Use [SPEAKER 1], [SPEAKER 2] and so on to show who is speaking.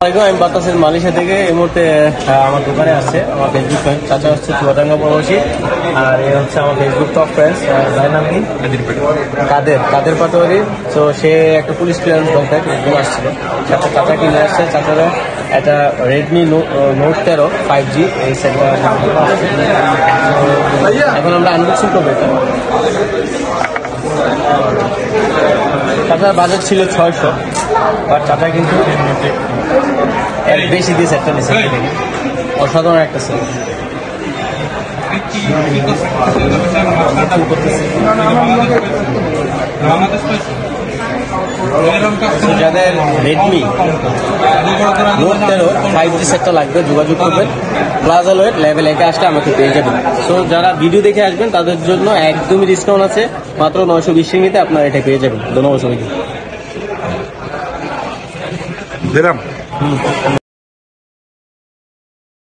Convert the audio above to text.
[SPEAKER 1] আমি বাতাসের মালয়েশিয়া থেকে এই মুহূর্তে আমার দোকানে আসছে আমার ফেসবুক ফ্রেন্ড চাচা হচ্ছে চুয়াডাঙ্গা প্রবাসী আর এ হচ্ছে আমার ফেসবুক টপ ফ্রেন্ডস ভাইয়ের নাম কি কাদের পাটোয়ারি। তো সে একটা পুলিশ ক্লিয়ারেন্স দরকার একদম আসছিল সাথে চাচা কিনে আসছে চাচারা একটা রেডমি নোট 13 5G এই সেটটা এখন আমরা আনবক্সিং করবো। এটা চাচার বাজেট ছিল 600 আর চাচা কিন্তু বেশি দিয়ে সেটটা নিচ্ছে অসাধারণ একটা সেট। যাদের রেডমি নোট 13 5G সেটটা লাগবে যোগাযোগ করবেন প্লাজা লোয়েট লেভেল 1 আসলে আমাকে পেয়ে যাবেন। সো যারা ভিডিও দেখে আসবেন তাদের জন্য একদমই ডিসকাউন্ট আছে, মাত্র 920 রিঙ্গিতে আপনারা এটা পেয়ে যাবেন। ধন্যবাদ সবাইকে।